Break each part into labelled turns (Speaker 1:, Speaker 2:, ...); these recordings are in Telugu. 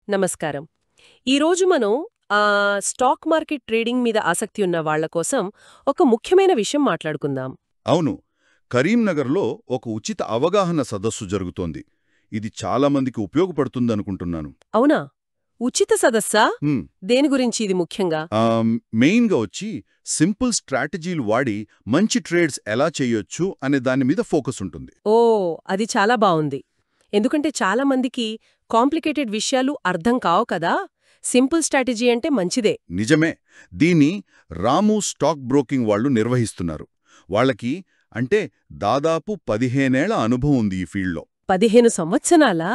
Speaker 1: నమస్కారం. ఈరోజు మనం స్టాక్ మార్కెట్ ట్రేడింగ్ మీద ఆసక్తి ఉన్న వాళ్ళ కోసం ఒక ముఖ్యమైన విషయం మాట్లాడుకుందాం.
Speaker 2: అవును. కరీంనగర్లో ఒక ఉచిత అవగాహన సదస్సు జరుగుతోంది. ఇది చాలా మందికి ఉపయోగపడుతుందనుకుంటున్నాను.
Speaker 1: అవునా? ఉచిత సదస్సా?
Speaker 2: హ్మ్.
Speaker 1: దేని గురించి ఇది ముఖ్యంగా?
Speaker 2: మెయిన్గా వచ్చి సింపుల్ స్ట్రాటజీలు వాడి మంచి ట్రేడ్స్ ఎలా చేయొచ్చు అనే దాని మీద ఫోకస్ ఉంటుంది.
Speaker 1: ఓ, అది చాలా బావుంది. ఎందుకంటే చాలా మందికి కాంప్లికేటెడ్ విషయాలు అర్థం కావు కదా. సింపుల్ స్ట్రాటజీ అంటే మంచిదే.
Speaker 2: నిజమే. దీన్ని రాము స్టాక్ బ్రోకింగ్ వాళ్ళు నిర్వహిస్తున్నారు. వాళ్ళకి అంటే దాదాపు 15 ఏళ్ల అనుభవం ఉంది ఈ ఫీల్డ్లో.
Speaker 1: 15 సంవత్సరాలా?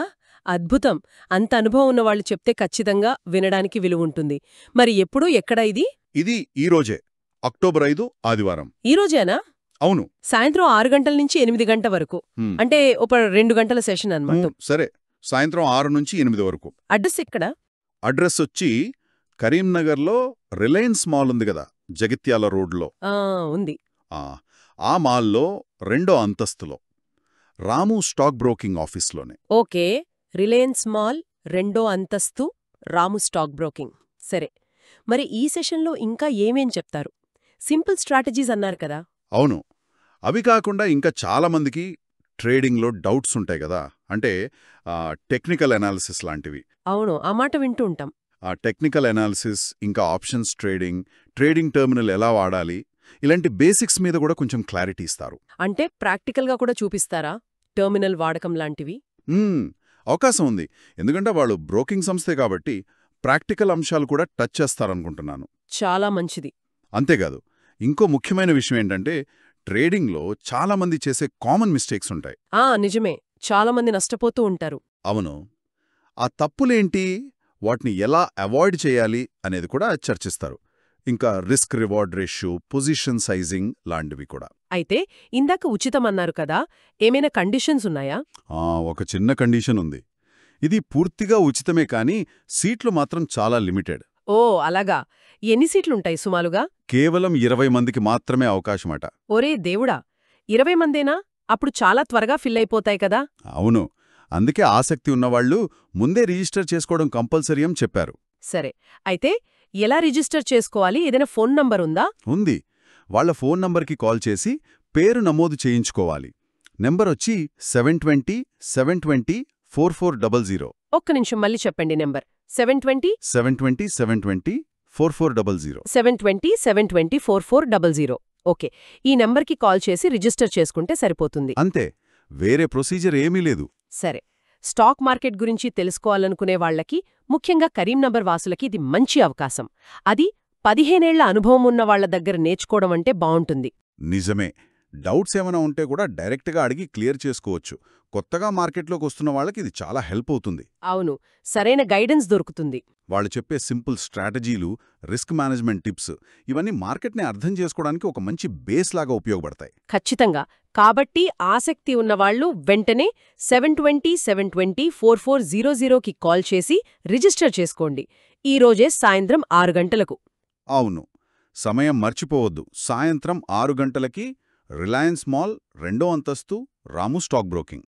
Speaker 1: అద్భుతం. అంత అనుభవం ఉన్నవాళ్లు చెప్తే ఖచ్చితంగా వినడానికి విలువుంటుంది. మరి ఎప్పుడు, ఎక్కడ ఇది?
Speaker 2: ఇది ఈరోజే, అక్టోబర్ 5 ఆదివారం.
Speaker 1: ఈ రోజేనా?
Speaker 2: అవును.
Speaker 1: సాయంత్రం 6 గంటల నుంచి 8 గంటల వరకు.
Speaker 2: హ్మ్.
Speaker 1: అంటే ఒక 2 గంటల సెషన్ అన్నమాట.
Speaker 2: సరే, సాయంత్రం 6 నుంచి 8 వరకు.
Speaker 1: అడ్రస్ ఎక్కడ?
Speaker 2: అడ్రస్ వచ్చి కరీంనగర్లో రిలయన్స్ మాల్ ఉంది కదా, జగిత్యాల రోడ్లో.
Speaker 1: ఉంది.
Speaker 2: ఆ మాల్లో 2వ అంతస్తులో రాము స్టాక్ బ్రోకింగ్ ఆఫీస్లోనే.
Speaker 1: ఓకే. రిలయన్స్ మాల్ 2వ అంతస్తు, రాము స్టాక్ బ్రోకింగ్. సరే, మరి ఈ సెషన్లో ఇంకా ఏమేం చెప్తారు? సింపుల్ స్ట్రాటజీస్ అన్నారు కదా.
Speaker 2: అవును. అవి కాకుండా ఇంకా చాలా మందికి ట్రేడింగ్లో డౌట్స్ ఉంటాయి కదా, అంటే టెక్నికల్ అనాలిసిస్ లాంటివి.
Speaker 1: అవును, ఆ మాట వింటూ ఉంటాం.
Speaker 2: టెక్నికల్ అనాలిసిస్, ఇంకా ఆప్షన్స్ ట్రేడింగ్ టెర్మినల్ ఎలా వాడాలి, ఇలాంటి బేసిక్స్ మీద కూడా కొంచెం క్లారిటీ ఇస్తారు.
Speaker 1: అంటే ప్రాక్టికల్గా కూడా చూపిస్తారా టెర్మినల్ వాడకం లాంటివి?
Speaker 2: అవకాశం ఉంది. ఎందుకంటే వాళ్ళు బ్రోకింగ్ సంస్థే కాబట్టి ప్రాక్టికల్ అంశాలు కూడా టచ్ చేస్తారనుకుంటున్నాను.
Speaker 1: చాలా మంచిది.
Speaker 2: అంతేకాదు, ఇంకో ముఖ్యమైన విషయం ఏంటంటే ట్రేడింగ్లో చాలా మంది చేసే కామన్ మిస్టేక్స్ ఉంటాయి.
Speaker 1: నిజమే. చాలా మంది నష్టపోతూ ఉంటారు.
Speaker 2: అవును. ఆ తప్పులేంటి, వాటిని ఎలా అవాయిడ్ చేయాలి అనేది కూడా చర్చిస్తారు. ఇంకా risk reward ratio, position sizing లాంటివి కూడా.
Speaker 1: అయితే ఇందాక ఉచితమన్నారు కదా, ఏమైనా కండిషన్స్ ఉన్నాయా?
Speaker 2: ఒక చిన్న కండిషన్ ఉంది. ఇది పూర్తిగా ఉచితమే కానీ సీట్లు మాత్రం చాలా లిమిటెడ్.
Speaker 1: ఓ, అలాగా. ఎన్ని సీట్లుంటాయి సుమారుగా?
Speaker 2: కేవలం 20 మందికి మాత్రమే అవకాశమట.
Speaker 1: ఒరే దేవుడా, 20 మందేనా? అప్పుడు చాలా త్వరగా ఫిల్ అయిపోతాయి కదా.
Speaker 2: అవును. అందుకే ఆసక్తి ఉన్నవాళ్లు ముందే రిజిస్టర్ చేసుకోవడం కంపల్సరీ అని చెప్పారు.
Speaker 1: సరే, అయితే ఎలా రిజిస్టర్ చేసుకోవాలి? ఏదైనా ఫోన్ నంబర్ ఉందా?
Speaker 2: ఉంది. వాళ్ల ఫోన్ నంబర్కి కాల్ చేసి పేరు నమోదు చేయించుకోవాలి. నెంబరొచ్చి 720-720-4400.
Speaker 1: ఒక్క నిమిషం, మళ్ళీ చెప్పండి నెంబర్. 720
Speaker 2: 720-720-4400.
Speaker 1: 720-720-4400. ఓకే. ఈ నెంబర్కి కాల్ చేసి రిజిస్టర్ చేసుకుంటే సరిపోతుంది.
Speaker 2: అంతే, వేరే ప్రొసీజర్ ఏమీ లేదు.
Speaker 1: సరే, స్టాక్ మార్కెట్ గురించి తెలుసుకోవాలనుకునే వాళ్లకి, ముఖ్యంగా కరీంనగర్ వాసులకి ఇది మంచి అవకాశం. అది 15 ఏళ్ల అనుభవం ఉన్న వాళ్ల దగ్గర నేర్చుకోవడం అంటే బావుంటుంది.
Speaker 2: నిజమే. డౌట్స్ ఏమైనా ఉంటే కూడా డైరెక్ట్గా అడిగి క్లియర్ చేసుకోవచ్చు. కొత్తగా మార్కెట్లోకి వస్తున్న వాళ్ళకి ఇది చాలా హెల్ప్ అవుతుంది.
Speaker 1: అవును, సరైన గైడెన్స్ దొరుకుతుంది.
Speaker 2: వాళ్ళు చెప్పే సింపుల్ స్ట్రాటజీలు, రిస్క్ మేనేజ్మెంట్ టిప్స్, ఇవన్నీ మార్కెట్ని అర్థం చేసుకోవడానికి ఒక మంచి బేస్ లాగా ఉపయోగపడతాయి.
Speaker 1: ఖచ్చితంగా. కాబట్టి ఆసక్తి ఉన్నవాళ్లు వెంటనే 720-720-4400కి కాల్ చేసి రిజిస్టర్ చేసుకోండి. ఈ రోజే సాయంత్రం 6 గంటలకు.
Speaker 2: అవును, సమయం మర్చిపోవద్దు. సాయంత్రం 6 గంటలకి రిలయన్స్ మాల్ 2వ అంతస్తు, రాము స్టాక్ బ్రోకింగ్.